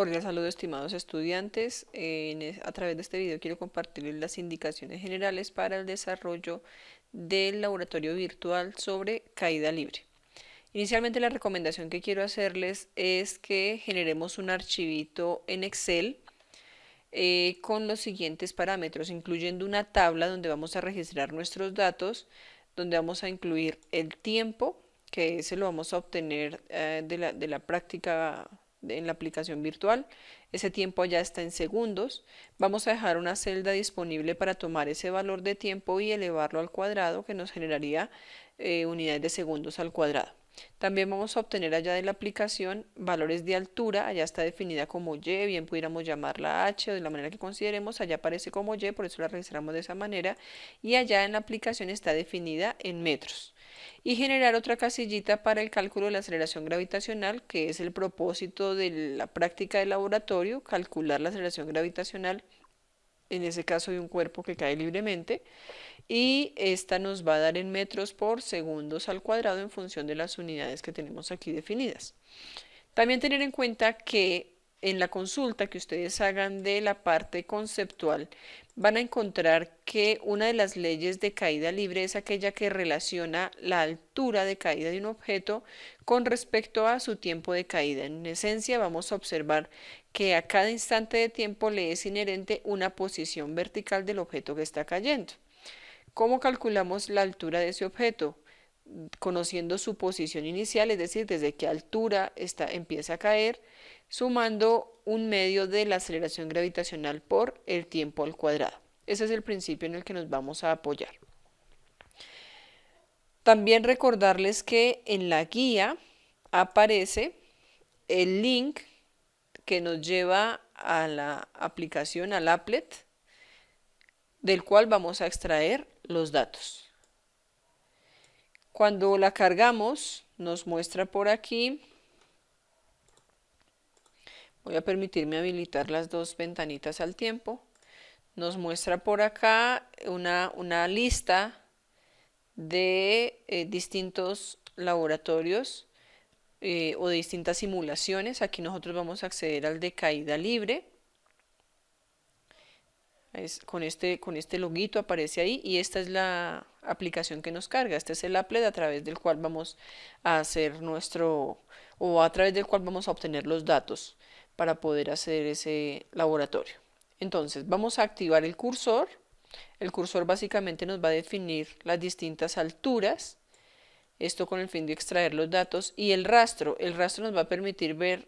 Cordial saludo, estimados estudiantes. A través de este video quiero compartirles las indicaciones generales para el desarrollo del laboratorio virtual sobre caída libre. Inicialmente la recomendación que quiero hacerles es que generemos un archivito en Excel con los siguientes parámetros, incluyendo una tabla donde vamos a registrar nuestros datos, donde vamos a incluir el tiempo, que ese lo vamos a obtener de la práctica en la aplicación virtual. Ese tiempo ya está en segundos. Vamos a dejar una celda disponible para tomar ese valor de tiempo y elevarlo al cuadrado, que nos generaría unidades de segundos al cuadrado. También vamos a obtener allá de la aplicación valores de altura. Allá está definida como Y, bien pudiéramos llamarla H o de la manera que consideremos. Allá aparece como Y, por eso la registramos de esa manera. Y allá en la aplicación está definida en metros. Y generar otra casillita para el cálculo de la aceleración gravitacional, que es el propósito de la práctica de laboratorio, calcular la aceleración gravitacional, en ese caso de un cuerpo que cae libremente, y esta nos va a dar en metros por segundos al cuadrado en función de las unidades que tenemos aquí definidas. También tener en cuenta que en la consulta que ustedes hagan de la parte conceptual van a encontrar que una de las leyes de caída libre es aquella que relaciona la altura de caída de un objeto con respecto a su tiempo de caída. En esencia vamos a observar que a cada instante de tiempo le es inherente una posición vertical del objeto que está cayendo. ¿Cómo calculamos la altura de ese objeto? Conociendo su posición inicial, es decir, desde qué altura empieza a caer, sumando un medio de la aceleración gravitacional por el tiempo al cuadrado. Ese es el principio en el que nos vamos a apoyar. También recordarles que en la guía aparece el link que nos lleva a la aplicación, al applet, del cual vamos a extraer los datos. Cuando la cargamos, nos muestra por aquí. Voy a permitirme habilitar las dos ventanitas al tiempo. Nos muestra por acá una lista de distintos laboratorios o de distintas simulaciones. Aquí nosotros vamos a acceder al de caída libre. Con este loguito aparece ahí y esta es la aplicación que nos carga. Este es el applet a través del cual vamos a hacer o a través del cual vamos a obtener los datos para poder hacer ese laboratorio. Entonces vamos a activar el cursor. El cursor básicamente nos va a definir las distintas alturas, esto con el fin de extraer los datos, y el rastro nos va a permitir ver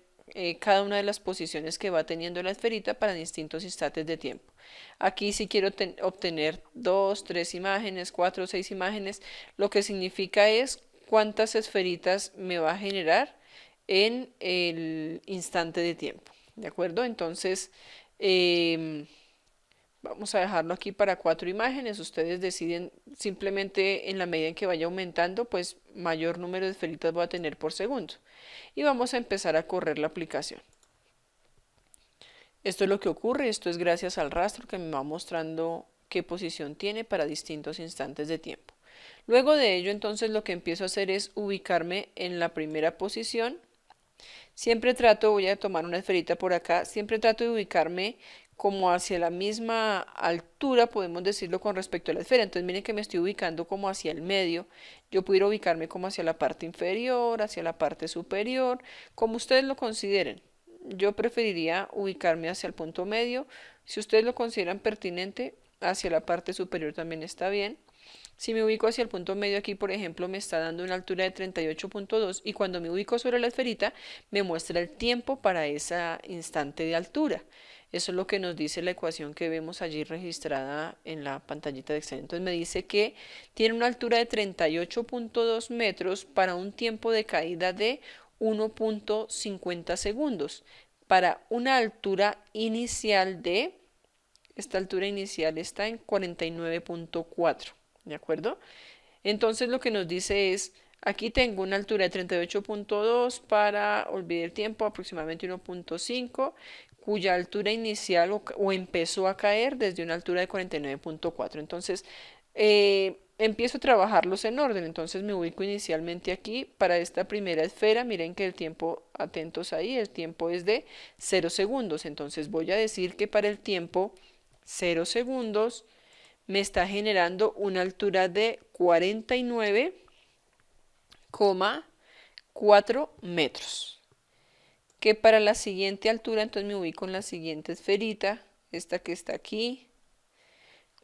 cada una de las posiciones que va teniendo la esferita para distintos instantes de tiempo. Aquí si quiero obtener 2, 3 imágenes, 4 o 6 imágenes, lo que significa es cuántas esferitas me va a generar en el instante de tiempo. ¿De acuerdo? Entonces, vamos a dejarlo aquí para 4 imágenes. Ustedes deciden simplemente en la medida en que vaya aumentando, pues mayor número de esferitas voy a tener por segundo. Y vamos a empezar a correr la aplicación. Esto es lo que ocurre, esto es gracias al rastro que me va mostrando qué posición tiene para distintos instantes de tiempo. Luego de ello, entonces lo que empiezo a hacer es ubicarme en la primera posición. Siempre voy a tomar una esferita por acá, siempre trato de ubicarme como hacia la misma altura, podemos decirlo, con respecto a la esfera. Entonces miren que me estoy ubicando como hacia el medio. Yo pudiera ubicarme como hacia la parte inferior, hacia la parte superior, como ustedes lo consideren. Yo preferiría ubicarme hacia el punto medio. Si ustedes lo consideran pertinente, hacia la parte superior también está bien. Si me ubico hacia el punto medio aquí, por ejemplo, me está dando una altura de 38.2 y cuando me ubico sobre la esferita me muestra el tiempo para ese instante de altura. Eso es lo que nos dice la ecuación que vemos allí registrada en la pantallita de Excel. Entonces me dice que tiene una altura de 38.2 metros para un tiempo de caída de 1.50 segundos. Para una altura inicial esta altura inicial está en 49.4. ¿De acuerdo? Entonces lo que nos dice es, aquí tengo una altura de 38.2 para, olvidé el tiempo, aproximadamente 1.5, cuya altura inicial o empezó a caer desde una altura de 49.4. Entonces, empiezo a trabajarlos en orden. Entonces me ubico inicialmente aquí para esta primera esfera. Miren que el tiempo, atentos ahí, el tiempo es de 0 segundos. Entonces voy a decir que para el tiempo 0 segundos me está generando una altura de 49,4 metros. Que para la siguiente altura, entonces me ubico en la siguiente esferita, esta que está aquí,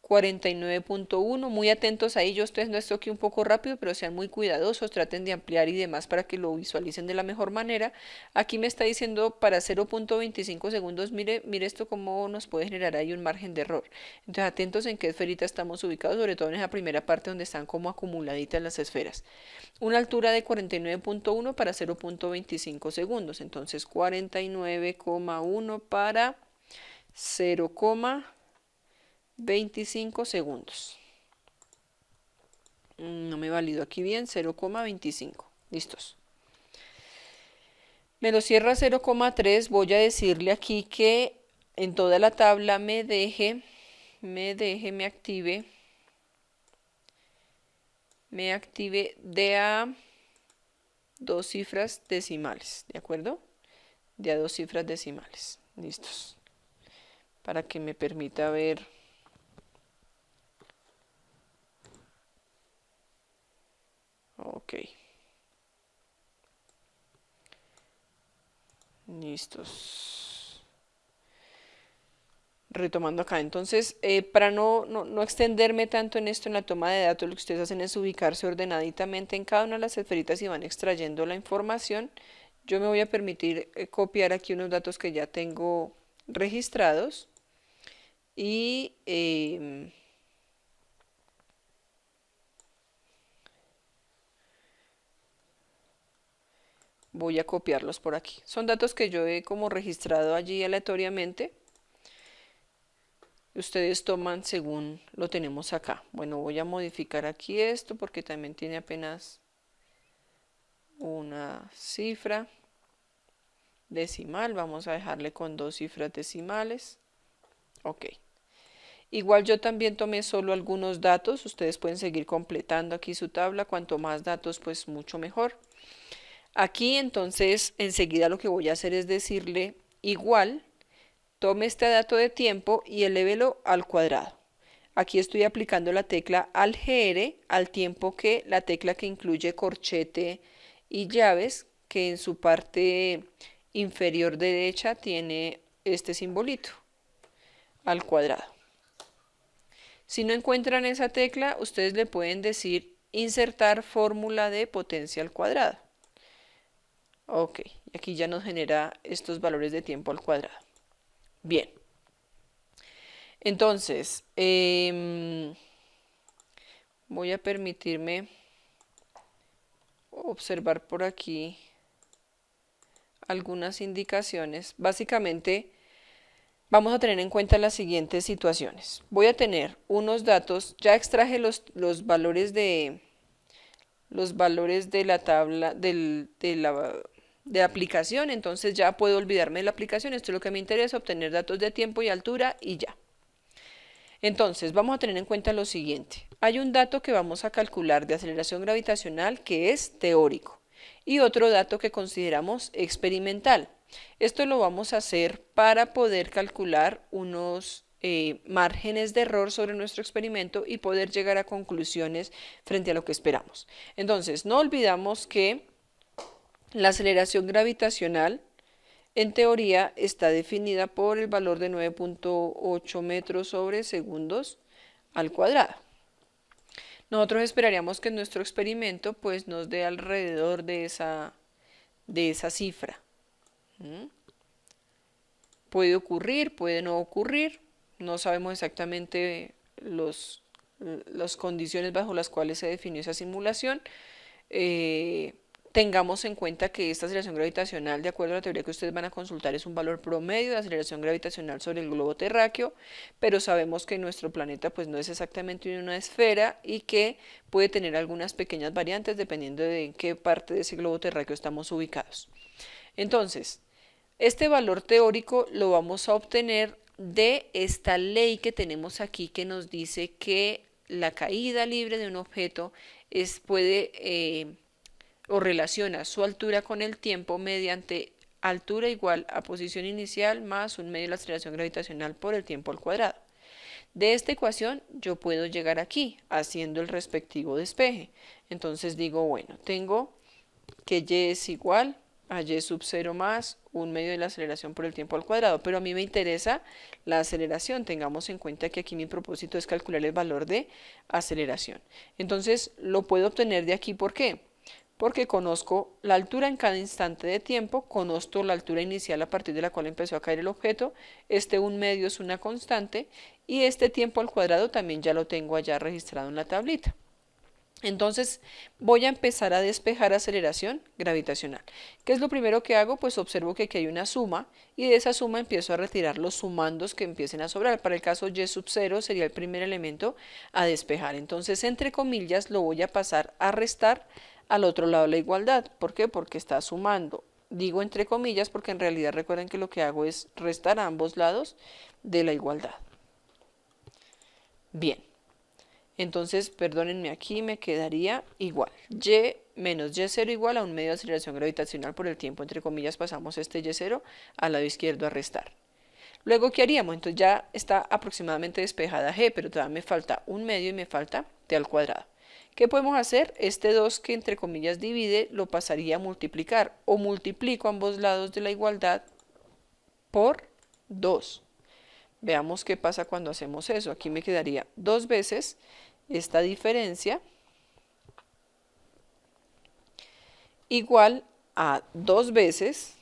49,1. Muy atentos ahí, yo estoy haciendo esto aquí un poco rápido, pero sean muy cuidadosos, traten de ampliar y demás para que lo visualicen de la mejor manera. Aquí me está diciendo para 0,25 segundos, mire esto cómo nos puede generar ahí un margen de error. Entonces atentos en qué esferita estamos ubicados, sobre todo en esa primera parte donde están como acumuladitas las esferas. Una altura de 49,1 para 0,25 segundos, entonces 49,1 para 0,25 segundos. No me valido aquí bien, 0,25. Listos. Me lo cierra 0,3. Voy a decirle aquí que en toda la tabla me active de a 2 cifras decimales, ¿de acuerdo? De a 2 cifras decimales. Listos. Para que me permita ver. Ok. Listos. Retomando acá, entonces, para no extenderme tanto en esto, en la toma de datos, lo que ustedes hacen es ubicarse ordenaditamente en cada una de las esferitas y van extrayendo la información. Yo me voy a permitir copiar aquí unos datos que ya tengo registrados y voy a copiarlos por aquí. Son datos que yo he como registrado allí aleatoriamente. Ustedes toman según lo tenemos acá. Bueno, voy a modificar aquí esto porque también tiene apenas una cifra decimal. Vamos a dejarle con 2 cifras decimales. Ok. Igual yo también tomé solo algunos datos. Ustedes pueden seguir completando aquí su tabla. Cuanto más datos, pues mucho mejor. Aquí entonces enseguida lo que voy a hacer es decirle igual, tome este dato de tiempo y elévelo al cuadrado. Aquí estoy aplicando la tecla algr al tiempo que la tecla que incluye corchete y llaves, que en su parte inferior derecha tiene este simbolito, al cuadrado. Si no encuentran esa tecla, ustedes le pueden decir insertar fórmula de potencia al cuadrado. Ok, aquí ya nos genera estos valores de tiempo al cuadrado. Bien. Entonces, voy a permitirme observar por aquí algunas indicaciones. Básicamente, vamos a tener en cuenta las siguientes situaciones. Voy a tener unos datos, ya extraje los valores de la tabla de la aplicación, entonces ya puedo olvidarme de la aplicación. Esto es lo que me interesa, obtener datos de tiempo y altura y ya. Entonces vamos a tener en cuenta lo siguiente. Hay un dato que vamos a calcular de aceleración gravitacional que es teórico y otro dato que consideramos experimental. Esto lo vamos a hacer para poder calcular unos márgenes de error sobre nuestro experimento y poder llegar a conclusiones frente a lo que esperamos. Entonces, no olvidamos que la aceleración gravitacional en teoría está definida por el valor de 9,8 metros sobre segundos al cuadrado. Nosotros esperaríamos que nuestro experimento pues nos dé alrededor de esa cifra. Puede ocurrir, puede no ocurrir, no sabemos exactamente las condiciones bajo las cuales se definió esa simulación. Tengamos en cuenta que esta aceleración gravitacional, de acuerdo a la teoría que ustedes van a consultar, es un valor promedio de aceleración gravitacional sobre el globo terráqueo, pero sabemos que nuestro planeta pues no es exactamente una esfera y que puede tener algunas pequeñas variantes dependiendo de en qué parte de ese globo terráqueo estamos ubicados. Entonces, este valor teórico lo vamos a obtener de esta ley que tenemos aquí que nos dice que la caída libre de un objeto puede o relaciona su altura con el tiempo mediante altura igual a posición inicial más un medio de la aceleración gravitacional por el tiempo al cuadrado. De esta ecuación yo puedo llegar aquí haciendo el respectivo despeje. Entonces digo, bueno, tengo que y es igual a y sub 0 más un medio de la aceleración por el tiempo al cuadrado, pero a mí me interesa la aceleración. Tengamos en cuenta que aquí mi propósito es calcular el valor de aceleración. Entonces lo puedo obtener de aquí, ¿por qué? Porque conozco la altura en cada instante de tiempo, conozco la altura inicial a partir de la cual empezó a caer el objeto, este 1/2 es una constante y este tiempo al cuadrado también ya lo tengo allá registrado en la tablita. Entonces voy a empezar a despejar aceleración gravitacional. ¿Qué es lo primero que hago? Pues observo que aquí hay una suma y de esa suma empiezo a retirar los sumandos que empiecen a sobrar. Para el caso y sub 0 sería el primer elemento a despejar. Entonces entre comillas lo voy a pasar a restar al otro lado de la igualdad. ¿Por qué? Porque está sumando. Digo entre comillas porque en realidad recuerden que lo que hago es restar a ambos lados de la igualdad. Bien. Entonces, perdónenme, aquí me quedaría igual. Y menos y0 igual a un medio de aceleración gravitacional por el tiempo. Entre comillas pasamos este y0 al lado izquierdo a restar. Luego, ¿qué haríamos? Entonces ya está aproximadamente despejada g, pero todavía me falta un medio y me falta t al cuadrado. ¿Qué podemos hacer? Este 2 que entre comillas divide lo pasaría a multiplicar. O multiplico ambos lados de la igualdad por 2. Veamos qué pasa cuando hacemos eso. Aquí me quedaría 2 veces esta diferencia igual a 2 veces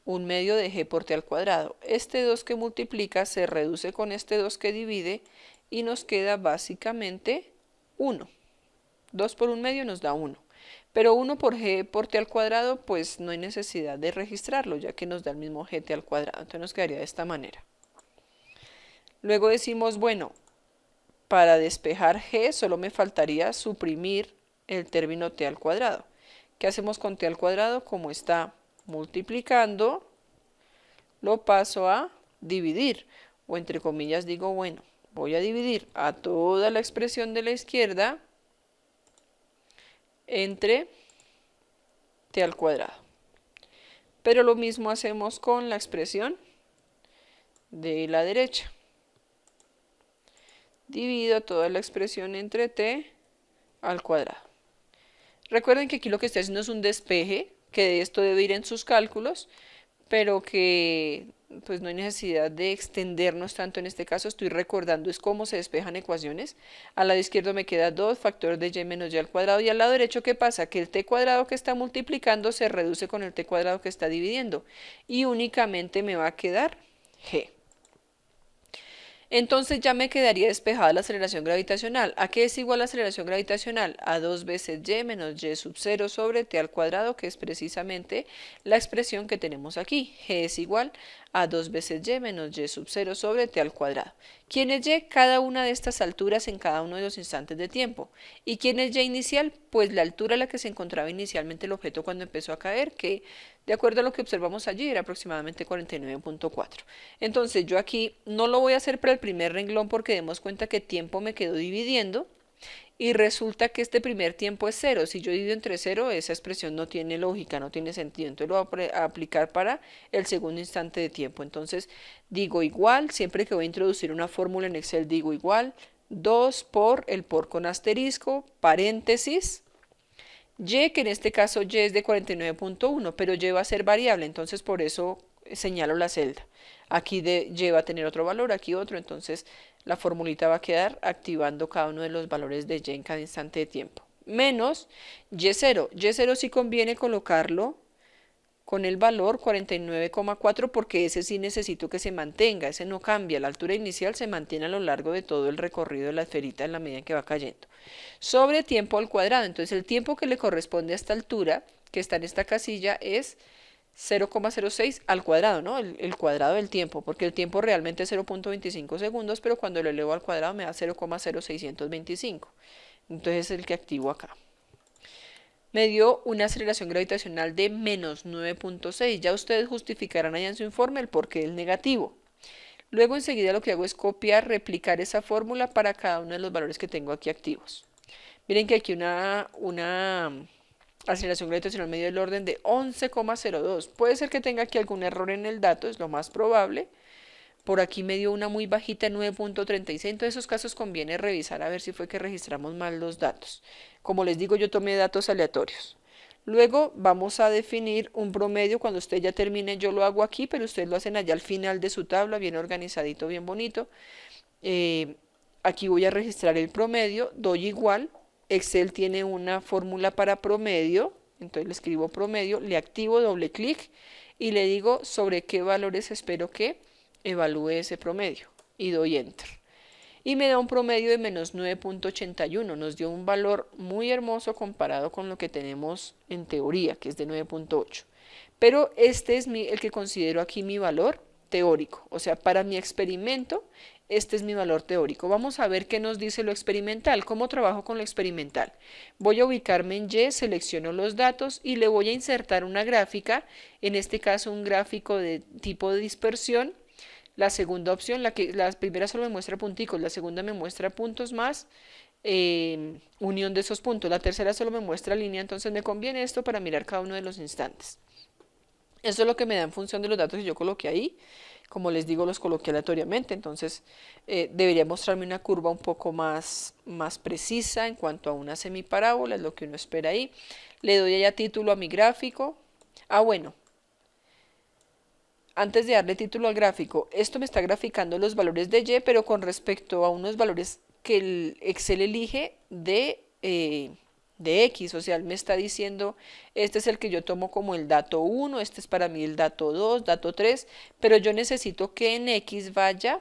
un medio de g por t al cuadrado. Este 2 que multiplica se reduce con este 2 que divide y nos queda básicamente 1. 2 por un medio nos da 1. Pero 1 por g por t al cuadrado, pues no hay necesidad de registrarlo, ya que nos da el mismo gt al cuadrado. Entonces nos quedaría de esta manera. Luego decimos, bueno, para despejar g solo me faltaría suprimir el término t al cuadrado. ¿Qué hacemos con t al cuadrado? Como está multiplicando, lo paso a dividir. O entre comillas digo, bueno, voy a dividir a toda la expresión de la izquierda entre t al cuadrado. Pero lo mismo hacemos con la expresión de la derecha. Divido toda la expresión entre t al cuadrado. Recuerden que aquí lo que estoy haciendo es un despeje, que esto debe ir en sus cálculos, pero que pues no hay necesidad de extendernos tanto en este caso. Estoy recordando es cómo se despejan ecuaciones. Al lado izquierdo me queda 2 factor de y menos y al cuadrado, y al lado derecho ¿qué pasa? Que el t cuadrado que está multiplicando se reduce con el t cuadrado que está dividiendo y únicamente me va a quedar g. Entonces ya me quedaría despejada la aceleración gravitacional. ¿A qué es igual la aceleración gravitacional? A 2 veces y menos y sub 0 sobre t al cuadrado, que es precisamente la expresión que tenemos aquí. G es igual a 2 veces y menos y sub 0 sobre t al cuadrado. ¿Quién es y? Cada una de estas alturas en cada uno de los instantes de tiempo. ¿Y quién es y inicial? Pues la altura a la que se encontraba inicialmente el objeto cuando empezó a caer, que de acuerdo a lo que observamos allí era aproximadamente 49.4. Entonces yo aquí no lo voy a hacer para el primer renglón porque demos cuenta que tiempo me quedó dividiendo y resulta que este primer tiempo es 0. Si yo divido entre 0, esa expresión no tiene lógica, no tiene sentido. Entonces lo voy a aplicar para el segundo instante de tiempo. Entonces digo igual, siempre que voy a introducir una fórmula en Excel digo igual, 2 por el por con asterisco, paréntesis, y, que en este caso y es de 49.1, pero y va a ser variable, entonces por eso señalo la celda. Aquí y va a tener otro valor, aquí otro, entonces la formulita va a quedar activando cada uno de los valores de y en cada instante de tiempo. Menos y0. Y0 sí conviene colocarlo con el valor 49,4 porque ese sí necesito que se mantenga, ese no cambia, la altura inicial se mantiene a lo largo de todo el recorrido de la esferita en la medida en que va cayendo. Sobre tiempo al cuadrado, entonces el tiempo que le corresponde a esta altura, que está en esta casilla, es 0,06 al cuadrado, ¿no? El cuadrado del tiempo, porque el tiempo realmente es 0.25 segundos, pero cuando lo elevo al cuadrado me da 0,0625. Entonces es el que activo acá. Me dio una aceleración gravitacional de menos 9.6. Ya ustedes justificarán allá en su informe el porqué del negativo. Luego enseguida lo que hago es copiar, replicar esa fórmula para cada uno de los valores que tengo aquí activos. Miren que aquí una aceleración gravitacional medio del orden de 11,02. Puede ser que tenga aquí algún error en el dato, es lo más probable. Por aquí me dio una muy bajita, 9.36. En todos esos casos conviene revisar a ver si fue que registramos mal los datos. Como les digo, yo tomé datos aleatorios. Luego vamos a definir un promedio. Cuando usted ya termine, yo lo hago aquí, pero ustedes lo hacen allá al final de su tabla, bien organizadito, bien bonito. Aquí voy a registrar el promedio, doy igual. Excel tiene una fórmula para promedio, entonces le escribo promedio, le activo doble clic y le digo sobre qué valores espero que evalúe ese promedio y doy enter. Y me da un promedio de menos 9.81, nos dio un valor muy hermoso comparado con lo que tenemos en teoría, que es de 9.8. Pero este es el que considero aquí mi valor teórico, o sea, para mi experimento, este es mi valor teórico. Vamos a ver qué nos dice lo experimental, cómo trabajo con lo experimental. Voy a ubicarme en Y, selecciono los datos y le voy a insertar una gráfica, en este caso un gráfico de tipo de dispersión. La segunda opción, la primera solo me muestra punticos, la segunda me muestra puntos más unión de esos puntos, la tercera solo me muestra línea, entonces me conviene esto para mirar cada uno de los instantes. Eso es lo que me da en función de los datos que yo coloqué ahí. Como les digo, los coloqué aleatoriamente, entonces debería mostrarme una curva un poco más precisa en cuanto a una semiparábola, es lo que uno espera ahí. Le doy allá título a mi gráfico. Bueno, antes de darle título al gráfico, esto me está graficando los valores de Y, pero con respecto a unos valores que el Excel elige de X, o sea, él me está diciendo, este es el que yo tomo como el dato 1, este es para mí el dato 2, dato 3, pero yo necesito que en X vaya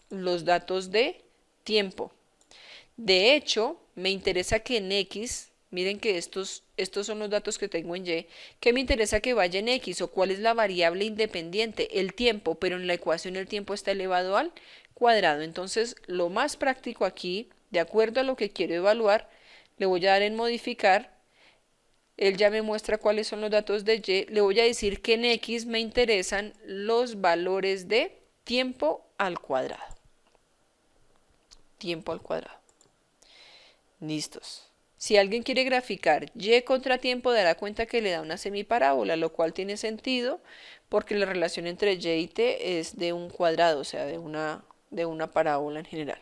los datos de tiempo. De hecho, me interesa que en X, miren que estos son los datos que tengo en Y, que me interesa que vaya en X o cuál es la variable independiente, el tiempo, pero en la ecuación el tiempo está elevado al cuadrado. Entonces, lo más práctico aquí, de acuerdo a lo que quiero evaluar, le voy a dar en modificar, él ya me muestra cuáles son los datos de Y, le voy a decir que en X me interesan los valores de tiempo al cuadrado. Tiempo al cuadrado. Listos. Si alguien quiere graficar Y contra tiempo, dará cuenta que le da una semiparábola, lo cual tiene sentido porque la relación entre Y y T es de un cuadrado, o sea, de una parábola en general.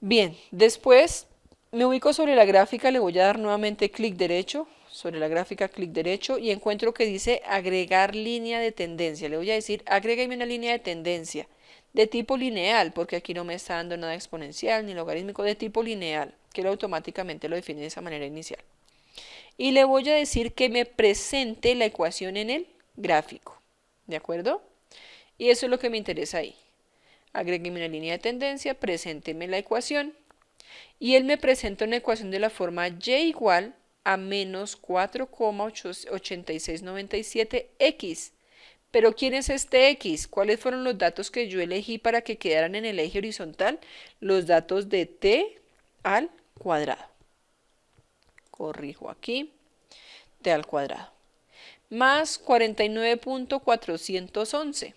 Bien, después me ubico sobre la gráfica, le voy a dar nuevamente clic derecho, sobre la gráfica clic derecho y encuentro que dice agregar línea de tendencia. Le voy a decir agrégame una línea de tendencia de tipo lineal, porque aquí no me está dando nada exponencial ni logarítmico, de tipo lineal, que él automáticamente lo define de esa manera inicial. Y le voy a decir que me presente la ecuación en el gráfico, ¿de acuerdo? Y eso es lo que me interesa ahí. Agrégueme una línea de tendencia, presénteme la ecuación. Y él me presenta una ecuación de la forma Y igual a menos 4,8697x. Pero ¿quién es este x? ¿Cuáles fueron los datos que yo elegí para que quedaran en el eje horizontal? Los datos de t al cuadrado. Corrijo aquí, t al cuadrado. Más 49.411.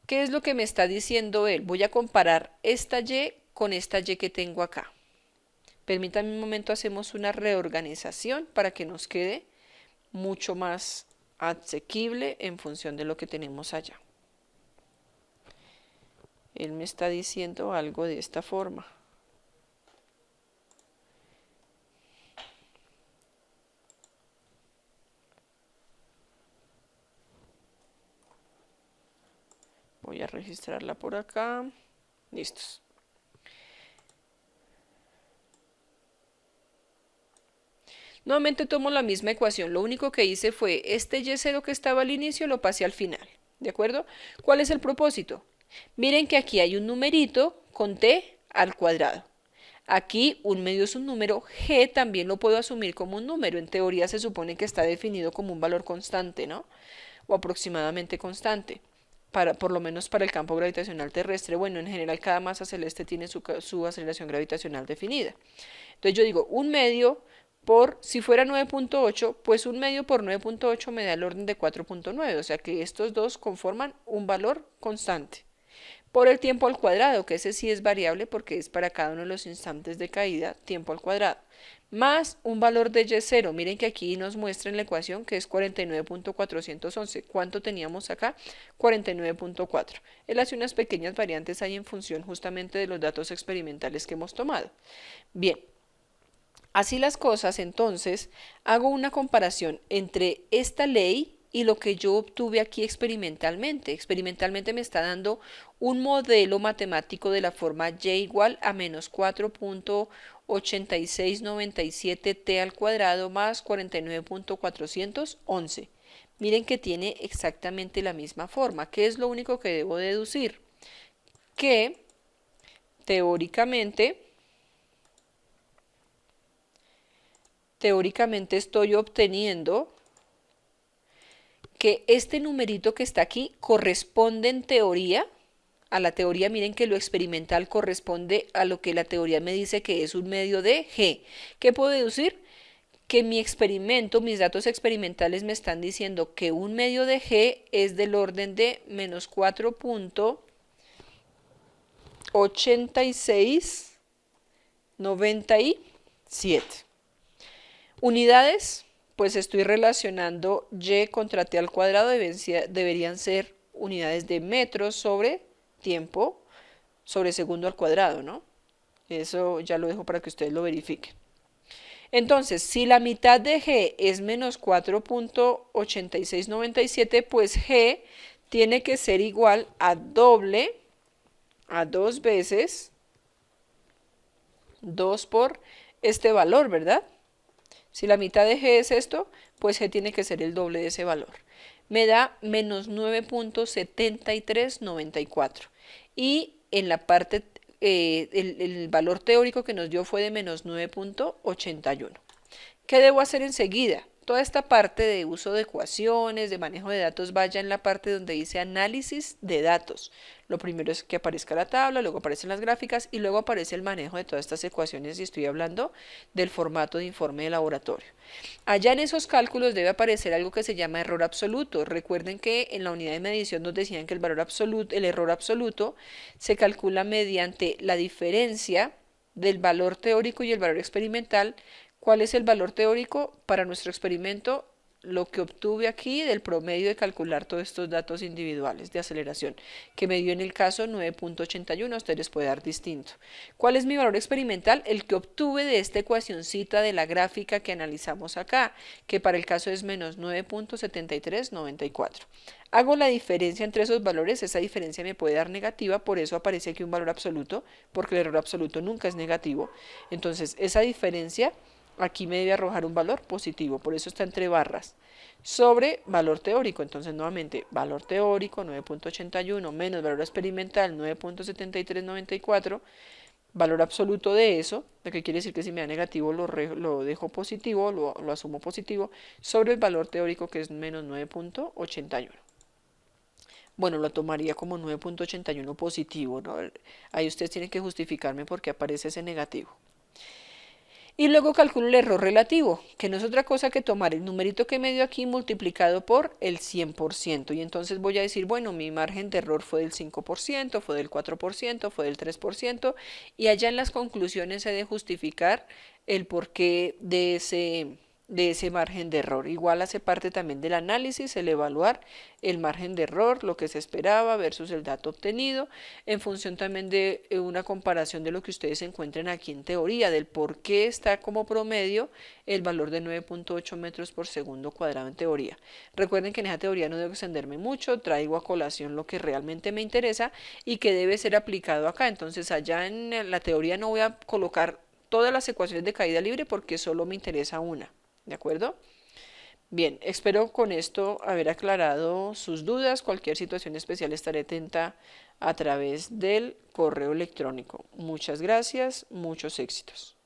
¿Qué es lo que me está diciendo él? Voy a comparar esta y con esta y que tengo acá. Permítanme un momento, hacemos una reorganización para que nos quede mucho más asequible en función de lo que tenemos allá. Él me está diciendo algo de esta forma. Voy a registrarla por acá. Listos. Nuevamente tomo la misma ecuación, lo único que hice fue este y0 que estaba al inicio lo pasé al final, ¿de acuerdo? ¿Cuál es el propósito? Miren que aquí hay un numerito con t al cuadrado. Aquí un medio es un número, g también lo puedo asumir como un número, en teoría se supone que está definido como un valor constante, ¿no? O aproximadamente constante, por lo menos para el campo gravitacional terrestre. Bueno, en general cada masa celeste tiene su aceleración gravitacional definida. Entonces yo digo, un medio por, si fuera 9.8, pues 1 medio por 9.8 me da el orden de 4.9, o sea que estos dos conforman un valor constante. Por el tiempo al cuadrado, que ese sí es variable porque es para cada uno de los instantes de caída, tiempo al cuadrado, más un valor de Y0. Miren que aquí nos muestra en la ecuación que es 49.411. ¿Cuánto teníamos acá? 49.4. Él hace unas pequeñas variantes ahí en función justamente de los datos experimentales que hemos tomado. Bien, así las cosas, entonces, hago una comparación entre esta ley y lo que yo obtuve aquí experimentalmente. Experimentalmente me está dando un modelo matemático de la forma y igual a menos 4.8697t al cuadrado más 49.411. Miren que tiene exactamente la misma forma. ¿Qué es lo único que debo deducir? Que teóricamente estoy obteniendo que este numerito que está aquí corresponde en teoría a la teoría. Miren que lo experimental corresponde a lo que la teoría me dice que es un medio de G. ¿Qué puedo deducir? Que mi experimento, mis datos experimentales me están diciendo que un medio de G es del orden de menos 4.8697. Unidades, pues estoy relacionando y contra t al cuadrado, deberían ser unidades de metros sobre tiempo sobre segundo al cuadrado, ¿no? Eso ya lo dejo para que ustedes lo verifiquen. Entonces, si la mitad de G es menos 4.8697, pues G tiene que ser igual a doble, a 2 veces 2 por este valor, ¿verdad? Si la mitad de G es esto, pues G tiene que ser el doble de ese valor. Me da menos 9.7394. Y en la parte, el valor teórico que nos dio fue de menos 9.81. ¿Qué debo hacer enseguida? Toda esta parte de uso de ecuaciones, de manejo de datos, vaya en la parte donde dice análisis de datos. Lo primero es que aparezca la tabla, luego aparecen las gráficas y luego aparece el manejo de todas estas ecuaciones, y estoy hablando del formato de informe de laboratorio. Allá en esos cálculos debe aparecer algo que se llama error absoluto. Recuerden que en la unidad de medición nos decían que el error absoluto se calcula mediante la diferencia del valor teórico y el valor experimental. ¿Cuál es el valor teórico para nuestro experimento? Lo que obtuve aquí del promedio de calcular todos estos datos individuales de aceleración, que me dio en el caso 9.81, a ustedes les puede dar distinto. ¿Cuál es mi valor experimental? El que obtuve de esta ecuacioncita de la gráfica que analizamos acá, que para el caso es menos 9.7394. Hago la diferencia entre esos valores, esa diferencia me puede dar negativa, por eso aparece aquí un valor absoluto, porque el error absoluto nunca es negativo. Entonces, esa diferencia aquí me debe arrojar un valor positivo, por eso está entre barras, sobre valor teórico. Entonces nuevamente, valor teórico 9.81 menos valor experimental 9.7394, valor absoluto de eso, lo que quiere decir que si me da negativo lo dejo positivo, lo asumo positivo, sobre el valor teórico que es menos 9.81. Bueno, lo tomaría como 9.81 positivo, ¿no? Ahí ustedes tienen que justificarme por qué aparece ese negativo. Y luego calculo el error relativo, que no es otra cosa que tomar el numerito que me dio aquí multiplicado por el 100%. Y entonces voy a decir, bueno, mi margen de error fue del 5%, fue del 4%, fue del 3%. Y allá en las conclusiones he de justificar el porqué de ese margen de error. Igual hace parte también del análisis, el evaluar el margen de error, lo que se esperaba versus el dato obtenido, en función también de una comparación de lo que ustedes encuentren aquí en teoría, del por qué está como promedio el valor de 9.8 metros por segundo cuadrado en teoría. Recuerden que en esa teoría no debo extenderme mucho, traigo a colación lo que realmente me interesa y que debe ser aplicado acá. Entonces allá en la teoría no voy a colocar todas las ecuaciones de caída libre porque solo me interesa una. ¿De acuerdo? Bien, espero con esto haber aclarado sus dudas. Cualquier situación especial estaré atenta a través del correo electrónico. Muchas gracias, muchos éxitos.